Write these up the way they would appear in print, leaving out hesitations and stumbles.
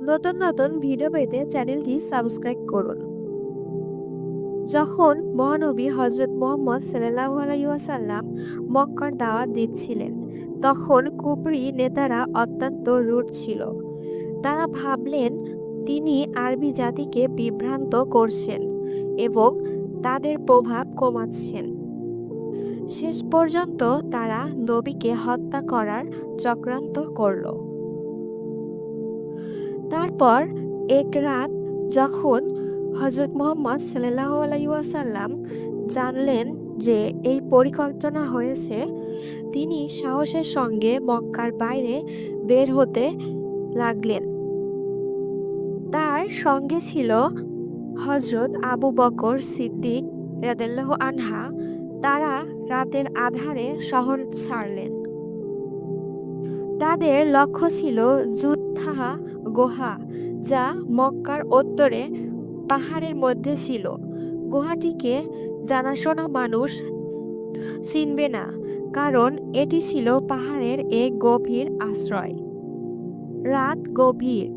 নতুন নতুন ভিডিও পেতে চ্যানেলটি সাবস্ক্রাইব করুন। যখন মহানবী হযরত মুহাম্মদ সাল্লাল্লাহু আলাইহি ওয়াসাল্লাম মক্কার দাওয়াত দিচ্ছিলেন, তখন কুফরি নেতারা অত্যন্ত রূঢ় ছিল। তারা ভাবলেন তিনি আরবি জাতিকে বিভ্রান্ত করছেন এবং তাদের প্রভাব কমাচ্ছেন। শেষ পর্যন্ত তারা নবীকে হত্যা করার চক্রান্ত করল। তারপর এক রাত যখন হযরত মুহাম্মদ সাল্লাল্লাহু আলাইহি ওয়াসাল্লাম জানলেন যে এই পরিকল্পনা হয়েছে, তিনি সাহসের সঙ্গে মক্কার বাইরে বের হতে লাগলেন। তার সঙ্গে ছিল হযরত আবু বকর সিদ্দিক রাদিয়াল্লাহু আনহা। তারা রাতের আঁধারে শহর ছাড়লেন। তাদের লক্ষ্য ছিল জুদথাহা গুহা, যা মক্কার উত্তরে পাহাড়ের মধ্যে ছিল। গুহাটিকে জানাশোনা মানুষ চিনবে না, কারণ এটি ছিল পাহাড়ের এক গভীর আশ্রয়। রাত গভীর,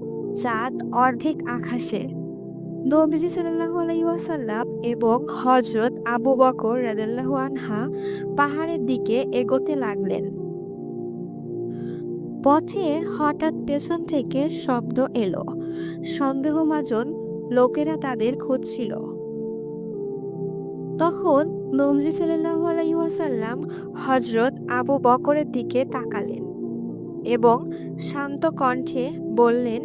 চাঁদ অর্ধেক আকাশে। নবীজি সাল্লাল্লাহু আলাইহি ওয়াসাল্লাম এবং হযরত আবু বকর রাদিয়াল্লাহু আনহা পাহাড়ের দিকে এগোতে লাগলেন। পথে হঠাৎ পেছন থেকে শব্দ এলো। সন্দেহভাজন লোকেরা তাদের খুঁজছিল। তখন নবীজি সাল্লাল্লাহু আলাইহি ওয়াসাল্লাম হযরত আবু বকরের দিকে তাকালেন এবং শান্ত কণ্ঠে বললেন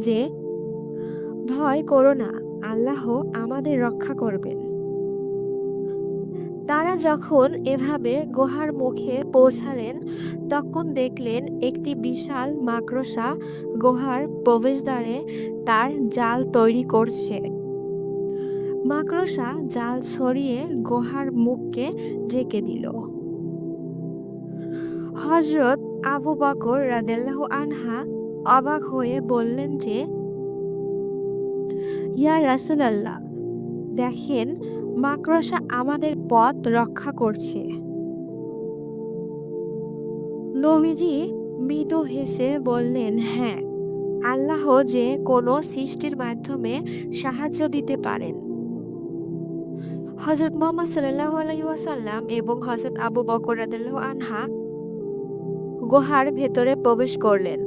যে, ভয় করো না, আল্লাহ আমাদের রক্ষা করবেন। তারা যখন এভাবে গুহার মুখে পৌঁছালেন, তখন দেখলেন একটি বিশাল মাকড়সা গুহার প্রবেশদ্বারে তার জাল তৈরি করছে। মাকড়সা জাল ছড়িয়ে গুহার মুখকে ঢেকে দিল। হযরত আবু বকর রাদিয়াল্লাহু আনহা অবাক হয়ে বললেন যে, ইয়া রাসূলুল্লাহ, দেখেন, মাকড়সা আমাদের পথ রক্ষা করছে। নবীজি মৃদু হেসে বললেন, হ্যাঁ, আল্লাহ যে কোনো সৃষ্টির মাধ্যমে সাহায্য দিতে পারেন। হযরত মুহাম্মদ সাল্লাল্লাহু আলাইহি ওয়াসাল্লাম এবং হযরত আবু বকর রাদিয়াল্লাহু আনহা গুহার ভেতরে প্রবেশ করলেন।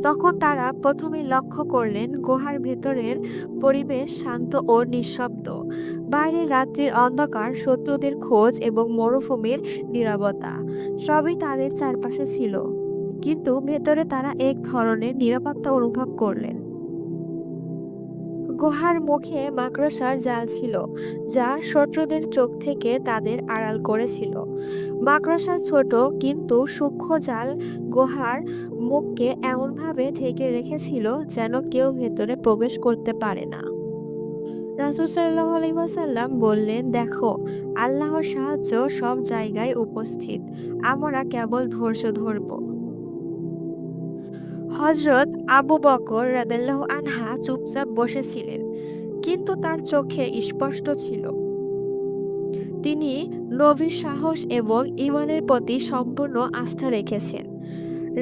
তখন তারা প্রথমে লক্ষ্য করলেন গুহার ভেতরের পরিবেশ শান্ত ও নিঃশব্দ। বাইরে রাত্রির অন্ধকার, শত্রুদের খোঁজ এবং মরুভূমির নীরবতা সবই তাদের চারপাশে ছিল। কিন্তু ভেতরে তারা এক ধরনের নিরাপত্তা অনুভব করলেন। গুহার মুখে মাকড়সার জাল ছিল, যা শত্রুদের চোখ থেকে তাদের আড়াল করেছিল। মাকড়সার ছোট কিন্তু সূক্ষ্ম জাল গুহার মুখকে এমনভাবে ঢেকে রেখেছিল যেন কেউ ভেতরে প্রবেশ করতে পারে না। রাসূল সাল্লাল্লাহু আলাইহি ওয়াসাল্লাম বললেন, দেখো, আল্লাহর সাহায্য সব জায়গায় উপস্থিত, আমরা কেবল ধৈর্য ধরব। হযরত আবু বকর রাদিয়াল্লাহু আনহা চুপচাপ বসেছিলেন, কিন্তু তার চোখে স্পষ্ট ছিল তিনি নবীর সাহস এবং ঈমানের প্রতি সম্পূর্ণ আস্থা রেখেছেন।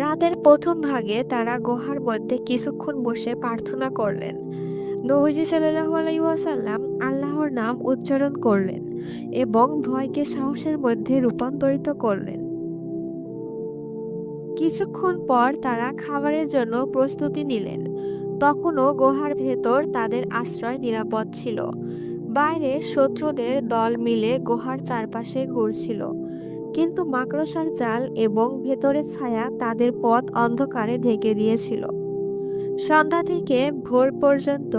রাতের প্রথম ভাগে তারা গুহার মধ্যে কিছুক্ষণ বসে প্রার্থনা করলেন। নবীজি সাল্লাল্লাহু আলাইহি ওয়াসাল্লাম আল্লাহর নাম উচ্চারণ করলেন এবং ভয়কে সাহসের মধ্যে রূপান্তরিত করলেন। কিছুক্ষণ পর তারা খাবারের জন্য প্রস্তুতি নিলেন। তখনও গুহার ভেতর তাদের আশ্রয় নিরাপদ ছিল। বাইরে শত্রুদের দল মিলে গুহার চারপাশে ঘুরছিল, কিন্তু মাকড়সার জাল এবং ভেতরের ছায়া তাদের পথ অন্ধকারে ঢেকে দিয়েছিল। সন্ধ্যা থেকে ভোর পর্যন্ত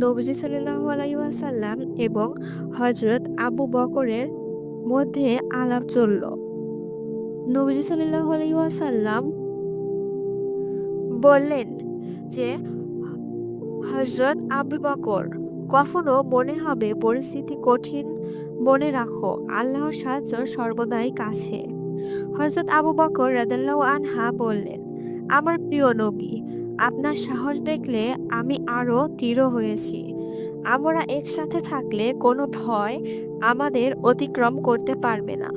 নবীজি সাল্লাল্লাহু আলাইহি ওয়াসাল্লাম এবং হযরত আবু বকরের মধ্যে আলাপ চলল। নবীজি সাল্লাল্লাহু আলাইহি ওয়াসাল্লাম বললেন যে, হযরত আবু বকর, কখনো মনে হবে পরিস্থিতি কঠিন, মনে রাখো, আল্লাহর সাহায্য সর্বদাই কাছে। হযরত আবু বকর রাদিয়াল্লাহু আনহা বললেন, আমার প্রিয় নবী, আপনার সাহস দেখলে আমি আরো দৃঢ় হয়েছি। আমরা একসাথে থাকলে কোনো ভয় আমাদের অতিক্রম করতে পারবে না।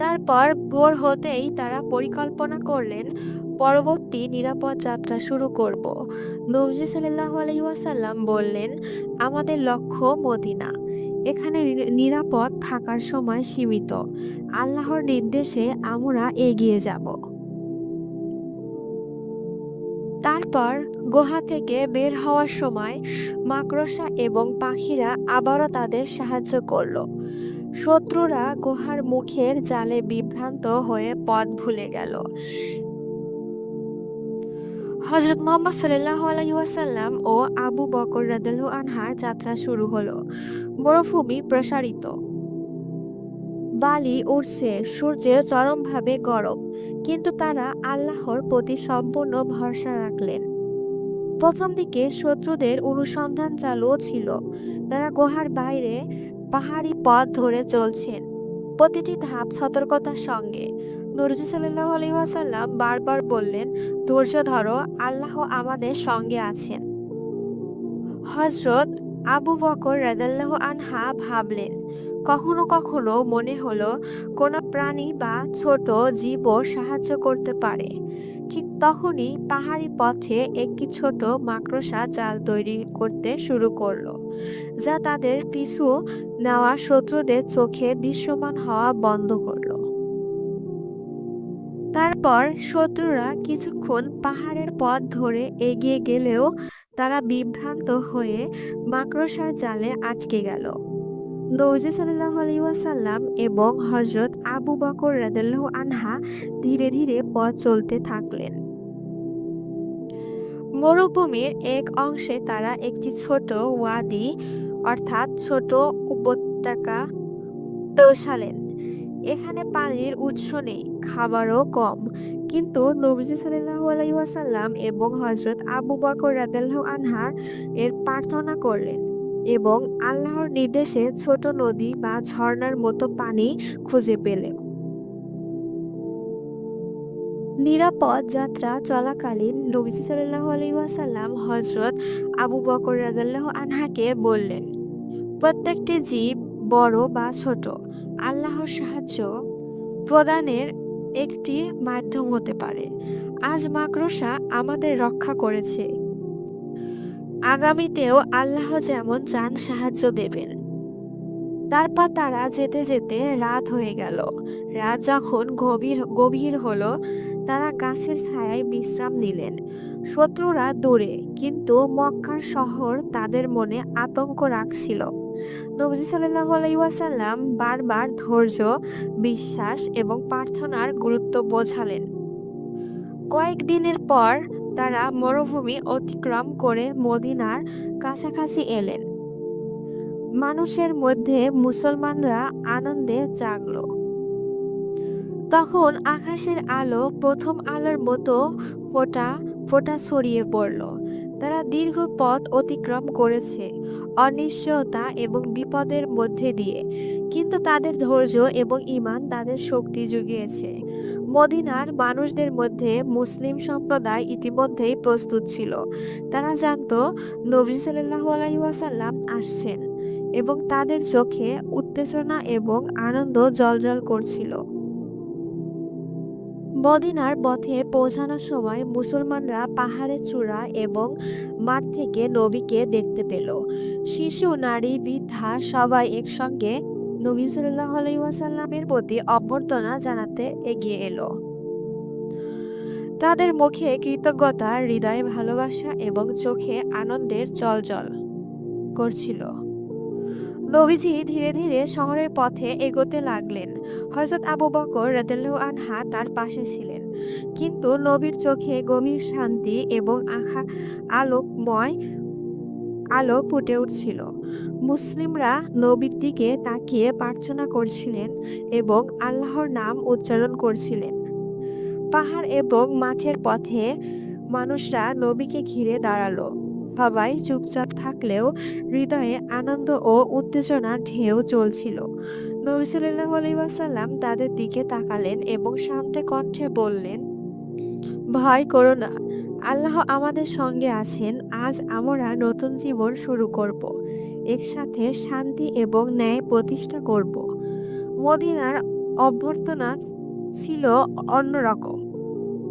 তারপর ভোর হতেই তারা পরিকল্পনা করলেন পরবর্তী নিরাপদ যাত্রা শুরু করব। নবী সাল্লাল্লাহু আলাইহি ওয়াসাল্লাম বললেন, আমাদের লক্ষ্য মদিনা। এখানে নিরাপদ থাকার সময় সীমিত। আল্লাহর নির্দেশে আমরা এগিয়ে যাব। তারপর গুহা থেকে বের হওয়ার সময় মাকড়সা এবং পাখিরা আবারও তাদের সাহায্য করলো। শত্রুরা গুহার মুখের জালে বিভ্রান্ত হয়ে পথ ভুলে গেল। হযরত মুহাম্মদ সাল্লাল্লাহু আলাইহি ওয়াসাল্লাম ও আবু বকর রাদিয়াল্লাহু আনহার যাত্রা শুরু হলো। মরুভূমি প্রসারিত, বালি উঠছে, সূর্যে চরমভাবে গরম, কিন্তু তারা আল্লাহর প্রতি সম্পূর্ণ ভরসা রাখলেন। প্রথম দিকে শত্রুদের অনুসন্ধান চালুও ছিল। তারা গুহার বাইরে পাহাড়ি পথ ধরে চলছেন, প্রতিটি ধাপ সতর্কতার সঙ্গে। নবী সাল্লাল্লাহু আলাইহি ওয়াসাল্লাম বারবার বললেন, ধৈর্য ধরো, আল্লাহ আমাদের সঙ্গে আছেন। হযরত আবু বকর রাদিয়াল্লাহু আনহা ভাবলেন, কখনো কখনো মনে হলো কোনো প্রাণী বা ছোট জীবও সাহায্য করতে পারে। ঠিক তখনই পাহাড়ি পথে একটি ছোট মাকড়সা জাল তৈরি করতে শুরু করলো, যা তাদের পিছু নেওয়া শত্রুদের চোখে দৃশ্যমান হওয়া বন্ধ করলো। তারপর শত্রুরা কিছুক্ষণ পাহাড়ের পথ ধরে এগিয়ে গেলেও তারা বিভ্রান্ত হয়ে মাকড়সার জালে আটকে গেল। নবী সাল্লাল্লাহু আলাইহি ওয়াসাল্লাম এবং হযরত আবু বকর রাদিয়াল্লাহু আনহা ধীরে ধীরে পথ চলতে থাকলেন। মরুভূমির এক অংশে তারা একটি ছোট ওয়াদি অর্থাৎ ছোট উপত্যকা পৌঁছালেন। এখানে পানির উৎস নেই, খাবারও কম, কিন্তু নবীজি সাল্লাল্লাহু আলাইহি ওয়াসাল্লাম এবং হযরত আবু বকর রাদিয়াল্লাহু আনহা এর প্রার্থনা করলেন এবং আল্লাহর নির্দেশে ছোট নদী বা ঝর্ণার মতো পানি খুঁজে পেলেন। নিরাপদ যাত্রা চলাকালীন নবীজি সাল্লাল্লাহু আলাইহি ওয়াসাল্লাম হযরত আবু বকর রাদিয়াল্লাহু আনহাকে বললেন, প্রত্যেকটি জীব, বড় বা ছোট, আল্লাহর সাহায্য প্রদানের একটি মাধ্যম হতে পারে। আজ মাকড়সা আমাদের রক্ষা করেছে, আগামীতেও আল্লাহ যেমন চান সাহায্য দেবেন। তারপর তারা যেতে যেতে রাত হয়ে গেল। রাত যখন গভীর গভীর হলো, তারা গাছের ছায়ায় বিশ্রাম নিলেন। শত্রুরা দূরে, কিন্তু মক্কার শহর তাদের মনে আতঙ্ক রাখছিল। নবী সাল্লাল্লাহু আলাইহি ওয়াসাল্লাম বারবার ধৈর্য, বিশ্বাস এবং প্রার্থনার গুরুত্ব বোঝালেন। কয়েকদিনের পর তারা মরুভূমি অতিক্রম করে মদিনার কাছাকাছি এলেন। মানুষের মধ্যে মুসলমানরা আনন্দে জাগল। তখন আকাশের আলো প্রথম আলোর মতো ফোঁটা ফোঁটা ছড়িয়ে পড়ল। তারা দীর্ঘ পথ অতিক্রম করেছে, অনিশ্চয়তা এবং বিপদের মধ্যে দিয়ে, কিন্তু তাদের ধৈর্য এবং ঈমান তাদের শক্তি জুগিয়েছে। মদিনার মানুষদের মধ্যে মুসলিম সম্প্রদায় ইতিমধ্যেই প্রস্তুত ছিল। তারা জানত নবী সাল্লাল্লাহু আলাইহি ওয়াসাল্লাম আসছেন এবং তাদের চোখে উত্তেজনা এবং আনন্দ জ্বলজ্বল করছিল। মদিনার পথে পৌঁছানোর সময় মুসলমানরা পাহাড়ের চূড়া এবং মাঠ থেকে নবীকে দেখতে পেল। শিশু, নারী, বৃদ্ধা সবাই একসঙ্গে নবী সাল্লাল্লাহু আলাইহি ওয়াসাল্লামের প্রতি অভ্যর্থনা জানাতে এগিয়ে এলো। তাদের মুখে কৃতজ্ঞতা, হৃদয়ে ভালোবাসা এবং চোখে আনন্দের জ্বলজ্বল করছিল। নবীজি ধীরে ধীরে শহরের পথে এগোতে লাগলেন। হযরত আবু বকর রাদিয়াল্লাহু আনহা তার পাশে ছিলেন, কিন্তু নবীর চোখে গভীর শান্তি এবং আলোকময় আলো ফুটে উঠছিল। মুসলিমরা নবীর দিকে তাকিয়ে প্রার্থনা করছিলেন এবং আল্লাহর নাম উচ্চারণ করছিলেন। পাহাড় এবং মাঠের পথে মানুষরা নবীকে ঘিরে দাঁড়ালো। সবাই চুপচাপ থাকলেও হৃদয়ে আনন্দ ও উত্তেজনার ঢেউ চলছিল। নবী সাল্লাল্লাহু আলাইহি ওয়াসাল্লাম তাদের দিকে তাকালেন এবং শান্ত কণ্ঠে বললেন, ভয় করো না, আল্লাহ আমাদের সঙ্গে আছেন। আজ আমরা নতুন জীবন শুরু করব, একসাথে শান্তি এবং ন্যায় প্রতিষ্ঠা করব। মদিনার অভ্যর্থনা ছিল অন্যরকম।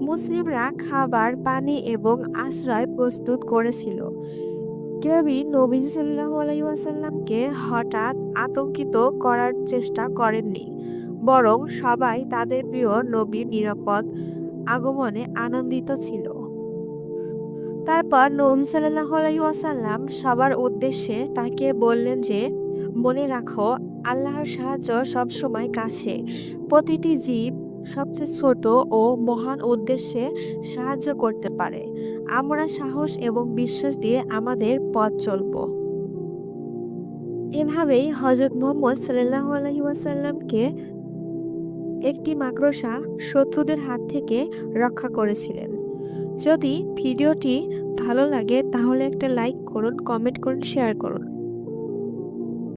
মুসলিমরা খাবার, পানি এবং আশ্রয় প্রস্তুত করেছিল। কেউই নবীজি সাল্লাল্লাহু আলাইহি ওয়াসাল্লামকে হঠাৎ আতঙ্কিত করার চেষ্টা করেননি, বরং সবাই তাদের প্রিয় নবীর নিরাপদ আগমনে আনন্দিত ছিল। তারপর নবী সাল্লাল্লাহু আলাইহি ওয়াসাল্লাম সবার উদ্দেশ্যে তাকিয়ে বললেন যে, মনে রাখো, আল্লাহর সাহায্য সবসময় কাছে। প্রতিটি জীব সবচেয়ে ছোট ও মহান উদ্দেশ্যে সাহায্য করতে পারে। আমরা সাহস এবং বিশ্বাস দিয়ে আমাদের পথ চলব। এভাবেই হযরত মুহাম্মদ সাল্লাল্লাহু আলাইহি ওয়াসাল্লামকে একটি মাকড়সা শত্রুদের হাত থেকে রক্ষা করেছিলেন। যদি ভিডিওটি ভালো লাগে তাহলে একটা লাইক করুন, কমেন্ট করুন, শেয়ার করুন।